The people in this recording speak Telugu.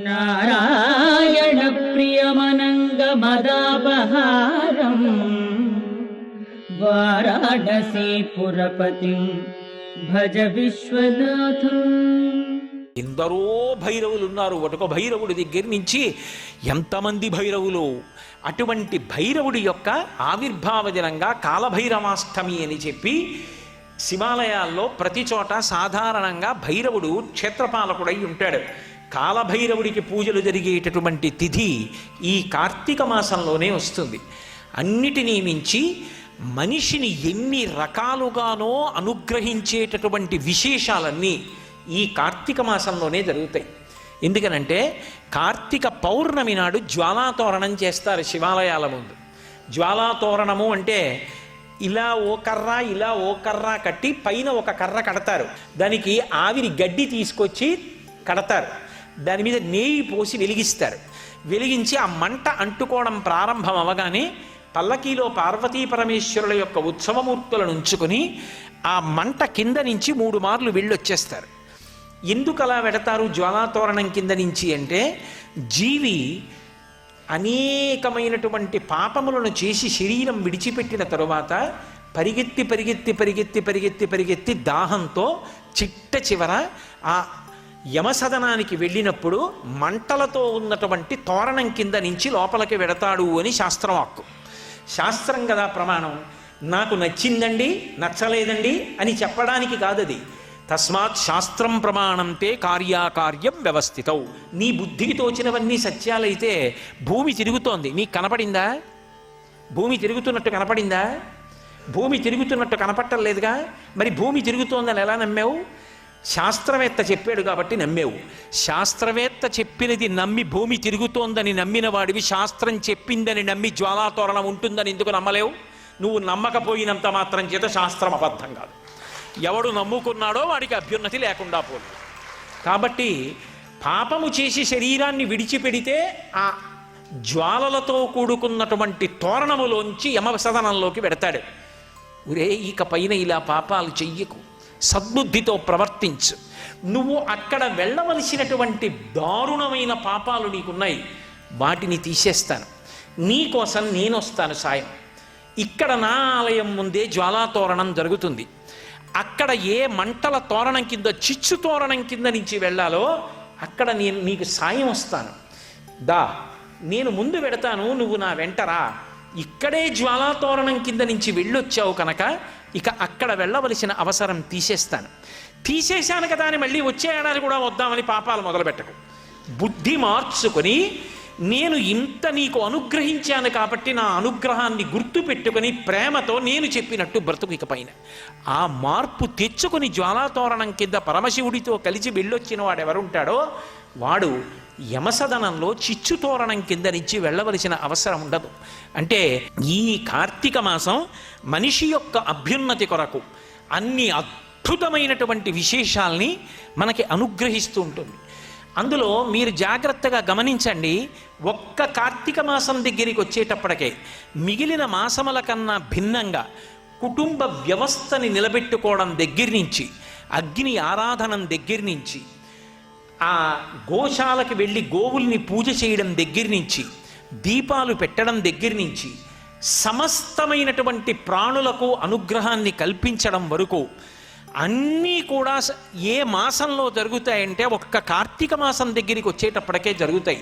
నారాయణ ప్రియమనంగమదాపహారం వారాణసీపురపతిం భజ విశ్వనాథం. ఎందరో భైరవులు ఉన్నారు. ఒటొక భైరవుడి దగ్గర నుంచి ఎంతమంది భైరవులు. అటువంటి భైరవుడి యొక్క ఆవిర్భావ దినంగా కాలభైరవాష్టమి అని చెప్పి శివాలయాల్లో ప్రతి చోట సాధారణంగా భైరవుడు క్షేత్రపాలకుడై ఉంటాడు. కాలభైరవుడికి పూజలు జరిగేటటువంటి తిథి ఈ కార్తీక మాసంలోనే వస్తుంది. అన్నిటినీ మించి మనిషిని ఎన్ని రకాలుగానో అనుగ్రహించేటటువంటి విశేషాలన్నీ ఈ కార్తీక మాసంలోనే జరుగుతాయి. ఎందుకనంటే కార్తీక పౌర్ణమి నాడు జ్వాలాతోరణం చేస్తారు శివాలయాల ముందు. జ్వాలాతోరణము అంటే ఇలా ఓ కర్ర ఇలా ఓ కర్ర కట్టి పైన ఒక కర్ర కడతారు. దానికి ఆవిరి గడ్డి తీసుకొచ్చి కడతారు. దాని మీద నెయ్యి పోసి వెలిగిస్తారు. వెలిగించి ఆ మంట అంటుకోవడం ప్రారంభం అవగానే పల్లకీలో పార్వతీ పరమేశ్వరుల యొక్క ఉత్సవమూర్తులను ఉంచుకొని ఆ మంట కింద నుంచి 3 మార్లు వెళ్ళొచ్చేస్తారు. ఎందుకు అలా వెడతారు జ్వాలాతోరణం కింద నుంచి అంటే, జీవి అనేకమైనటువంటి పాపములను చేసి శరీరం విడిచిపెట్టిన తరువాత పరిగెత్తి పరిగెత్తి పరిగెత్తి పరిగెత్తి పరిగెత్తి దాహంతో చిట్ట చివర ఆ యమసదనానికి వెళ్ళినప్పుడు మంటలతో ఉన్నటువంటి తోరణం కింద నుంచి లోపలికి వెడతాడు అని శాస్త్రవాక్కు. శాస్త్రం కదా ప్రమాణం. నాకు నచ్చిందండి నచ్చలేదండి అని చెప్పడానికి కాదది. తస్మాత్ శాస్త్రం ప్రమాణంతే కార్యాకార్యం వ్యవస్థితౌ. నీ బుద్ధికి తోచినవన్నీ సత్యాలైతే భూమి తిరుగుతోంది, నీకు కనపడిందా? భూమి తిరుగుతున్నట్టు కనపడిందా? భూమి తిరుగుతున్నట్టు కనపట్టలేదుగా. మరి భూమి తిరుగుతోందని ఎలా నమ్మావు? శాస్త్రవేత్త చెప్పాడు కాబట్టి నమ్మేవు. శాస్త్రవేత్త చెప్పినది నమ్మి భూమి తిరుగుతోందని నమ్మిన వాడివి శాస్త్రం చెప్పిందని నమ్మి జ్వాలాతోరణం ఉంటుందని ఎందుకు నమ్మలేవు? నువ్వు నమ్మకపోయినంత మాత్రం చేత శాస్త్రం అబద్ధం కాదు. ఎవడు నమ్ముకున్నాడో వాడికి అభ్యున్నతి లేకుండా పోదు. కాబట్టి పాపము చేసి శరీరాన్ని విడిచిపెడితే ఆ జ్వాలలతో కూడుకున్నటువంటి తోరణములోంచి యమసదనంలోకి పెడతాడు. ఒరే, ఇక పైన ఇలా పాపాలు చెయ్యకు, సద్బుద్ధితో ప్రవర్తించు. నువ్వు అక్కడ వెళ్ళవలసినటువంటి దారుణమైన పాపాలు నీకున్నాయి, వాటిని తీసేస్తాను, నీకోసం నేను వస్తాను సాయం. ఇక్కడ నా ఆలయం ముందే జ్వాలాతోరణం జరుగుతుంది. అక్కడ ఏ మంటల తోరణం కింద చిచ్చు తోరణం కింద నుంచి వెళ్ళాలో అక్కడ నేను నీకు సాయం వస్తాను. దా, నేను ముందు పెడతాను, నువ్వు నా వెంటరా. ఇక్కడే జ్వాలాతోరణం కింద నుంచి వెళ్ళొచ్చావు కనుక ఇక అక్కడ వెళ్ళవలసిన అవసరం తీసేశాను కదా అని మళ్ళీ వచ్చే ఏడాది కూడా వద్దామని పాపాలు మొదలుపెట్టకు. బుద్ధి మార్చుకొని నేను ఇంత నీకు అనుగ్రహించాను కాబట్టి నా అనుగ్రహాన్ని గుర్తు పెట్టుకొని ప్రేమతో నేను చెప్పినట్టు బ్రతుకు. ఇక పైన ఆ మార్పు తెచ్చుకొని జ్వాలాతోరణం కింద పరమశివుడితో కలిసి వెళ్ళొచ్చిన వాడు ఎవరుంటాడో వాడు యమసదనంలో చిచ్చు తోరణం కింద నుంచి వెళ్ళవలసిన అవసరం ఉండదు. అంటే ఈ కార్తీక మాసం మనిషి యొక్క అభ్యున్నతి కొరకు అన్ని అద్భుతమైనటువంటి విశేషాల్ని మనకి అనుగ్రహిస్తూ ఉంటుంది. అందులో మీరు జాగ్రత్తగా గమనించండి. ఒక్క కార్తీక మాసం దగ్గరికి వచ్చేటప్పటికే మిగిలిన మాసముల కన్నా భిన్నంగా కుటుంబ వ్యవస్థని నిలబెట్టుకోవడం దగ్గర నుంచి, అగ్ని ఆరాధనం దగ్గర నుంచి, ఆ గోశాలకు వెళ్ళి గోవుల్ని పూజ చేయడం దగ్గర నుంచి, దీపాలు పెట్టడం దగ్గర నుంచి, సమస్తమైనటువంటి ప్రాణులకు అనుగ్రహాన్ని కల్పించడం వరకు అన్నీ కూడా ఏ మాసంలో జరుగుతాయంటే ఒక్క కార్తీక మాసం దగ్గరికి వచ్చేటప్పటికే జరుగుతాయి.